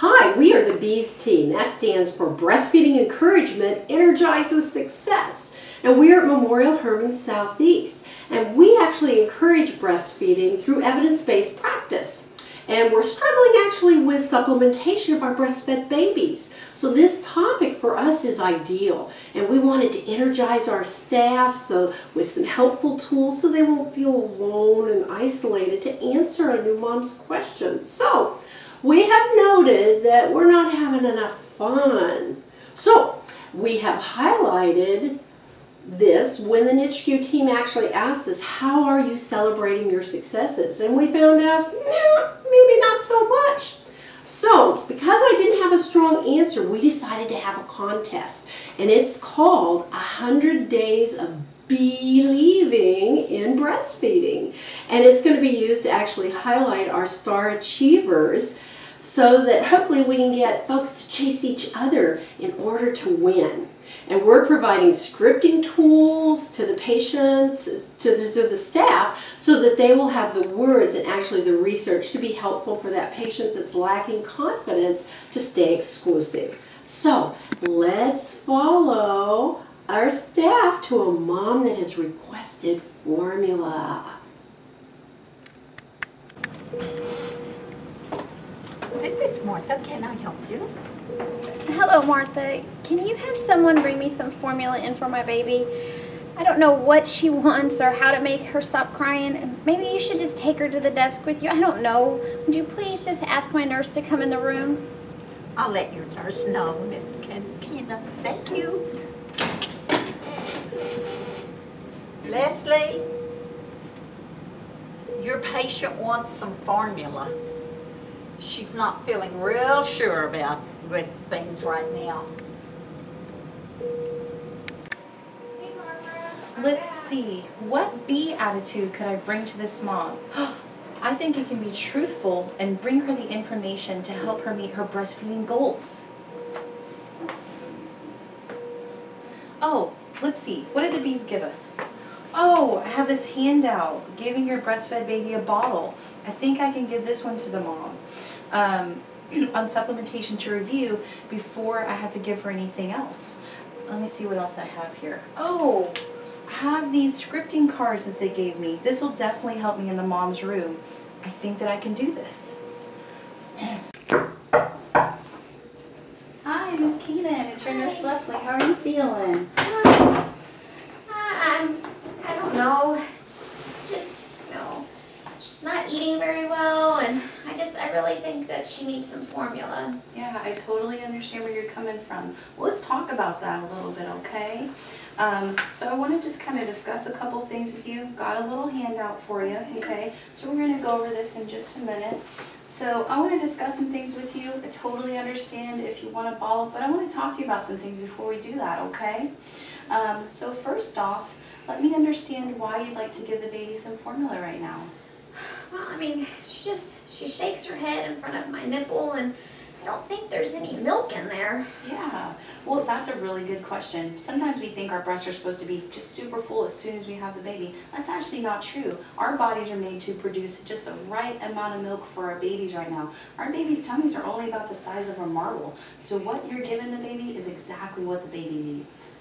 Hi, we are the Bees team. That stands for Breastfeeding Encouragement Energizes Success. And we are at Memorial Hermann Southeast. And we actually encourage breastfeeding through evidence-based practice. And we're struggling actually with supplementation of our breastfed babies. So this topic for us is ideal. And we wanted to energize our staff with some helpful tools so they won't feel alone and isolated to answer a new mom's questions. So we have noted that we're not having enough fun. So we have highlighted this when the NICHQ team actually asked us, how are you celebrating your successes? And we found out, maybe not so much. So because I didn't have a strong answer, we decided to have a contest. And it's called 100 Days of Believing in Breastfeeding. And it's going to be used to actually highlight our star achievers so that hopefully we can get folks to chase each other in order to win. And we're providing scripting tools to the patients, to the staff, so that they will have the words and actually the research to be helpful for that patient that's lacking confidence to stay exclusive. So let's follow our staff to a mom that has requested formula. This is Martha. Can I help you? Hello, Martha. Can you have someone bring me some formula in for my baby? I don't know what she wants or how to make her stop crying. Maybe you should just take her to the desk with you. I don't know. Would you please just ask my nurse to come in the room? I'll let your nurse know, Miss Kenna. Thank you. Leslie, your patient wants some formula. She's not feeling real sure about with things right now. Hey, Barbara. Let's see, what bee attitude could I bring to this mom? I think it can be truthful and bring her the information to help her meet her breastfeeding goals. Oh, let's see, what did the bees give us? Oh, I have this handout, giving your breastfed baby a bottle. I think I can give this one to the mom. On supplementation to review before I had to give her anything else. Let me see what else I have here. Oh, I have these scripting cards that they gave me. This will definitely help me in the mom's room. I think that I can do this. Hi, Miss Keenan. It's your nurse Leslie. How are you feeling? I don't know. Just, she's not eating very well, and I really think that she needs some formula. Yeah, I totally understand where you're coming from. Well, let's talk about that a little bit, okay? So I want to just kind of discuss a couple things with you. Got a little handout for you, okay? So we're going to go over this in just a minute. So I want to discuss some things with you. I totally understand if you want to bottle, but I want to talk to you about some things before we do that, okay? So first off, let me understand why you'd like to give the baby some formula right now. Well, I mean, she shakes her head in front of my nipple, and I don't think there's any milk in there. Yeah, well, that's a really good question. Sometimes we think our breasts are supposed to be just super full as soon as we have the baby. That's actually not true. Our bodies are made to produce just the right amount of milk for our babies right now. Our babies' tummies are only about the size of a marble. So what you're giving the baby is exactly what the baby needs.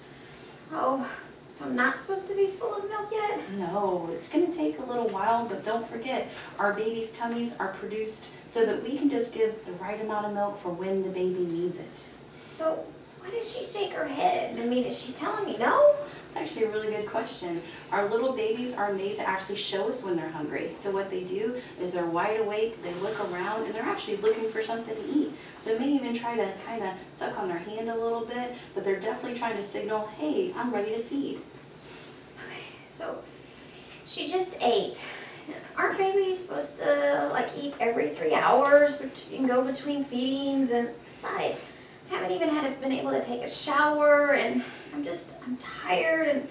Oh, so I'm not supposed to be full of milk yet? No, it's going to take a little while, but don't forget, our babies' tummies are produced so that we can just give the right amount of milk for when the baby needs it. So why does she shake her head? I mean, is she telling me no? It's actually a really good question. Our little babies are made to actually show us when they're hungry. So what they do is they're wide awake, they look around, and they're actually looking for something to eat. So they may even try to kind of suck on their hand a little bit, but they're definitely trying to signal, hey, I'm ready to feed. Okay, so she just ate. Aren't babies supposed to eat every 3 hours and go between feedings? And besides, I haven't even been able to take a shower, and I'm tired. And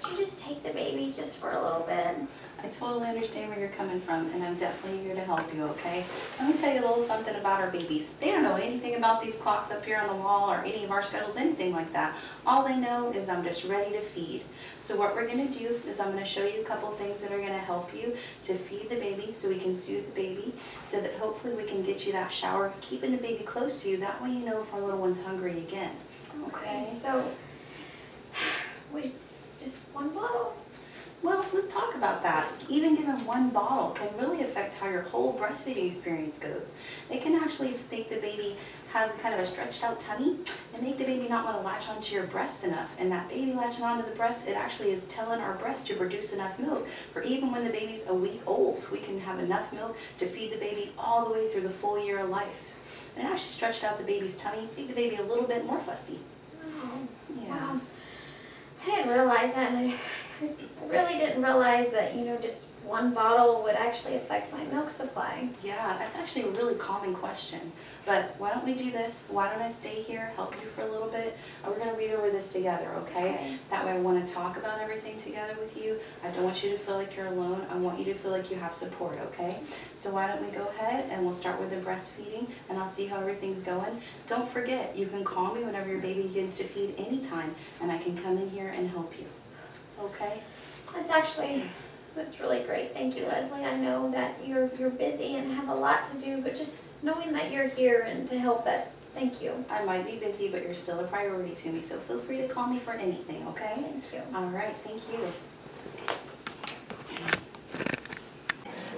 could you just take the baby just for a little bit? I totally understand where you're coming from, and I'm definitely here to help you, okay? Let me tell you a little something about our babies. They don't know anything about these clocks up here on the wall or any of our schedules, anything like that. All they know is I'm just ready to feed. So what we're going to do is I'm going to show you a couple things that are going to help you to feed the baby so we can soothe the baby, so that hopefully we can get you that shower, keeping the baby close to you. That way you know if our little one's hungry again. Okay? So, we just one bottle? Well, let's talk about that. Even giving one bottle can really affect how your whole breastfeeding experience goes. It can actually make the baby have kind of a stretched out tummy and make the baby not want to latch onto your breast enough. And that baby latching onto the breast, it actually is telling our breast to produce enough milk for even when the baby's a week old, we can have enough milk to feed the baby all the way through the full year of life. And it actually stretched out the baby's tummy, make the baby a little bit more fussy. Oh, Yeah. wow. I didn't realize that, and I really didn't realize that, you know, just one bottle would actually affect my milk supply. Yeah, that's actually a really common question. But why don't we do this? Why don't I stay here, help you for a little bit, and we're going to read over this together, okay? That way I want to talk about everything together with you. I don't want you to feel like you're alone. I want you to feel like you have support, okay? So why don't we go ahead and we'll start with the breastfeeding, and I'll see how everything's going. Don't forget, you can call me whenever your baby begins to feed anytime, and I can come in here and help you. Okay? That's really great. Thank you, Leslie. I know that you're busy and have a lot to do, but just knowing that you're here and to help us, thank you. I might be busy, but you're still a priority to me, so feel free to call me for anything, okay? Thank you. All right, thank you.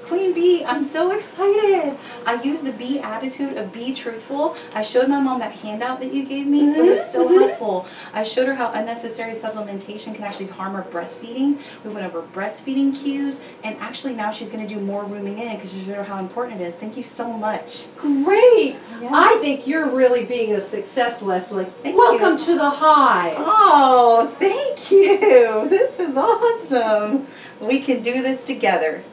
Queen Bee, I'm so excited. I used the bee attitude of be truthful. I showed my mom that handout that you gave me. It was so helpful. I showed her how unnecessary supplementation can actually harm her breastfeeding. We went over breastfeeding cues, and actually now she's going to do more rooming in because you showed her how important it is. Thank you so much. Great! Yeah. I think you're really being a success, Leslie. Thank Welcome you. to the Hive. Oh, thank you. This is awesome. We can do this together.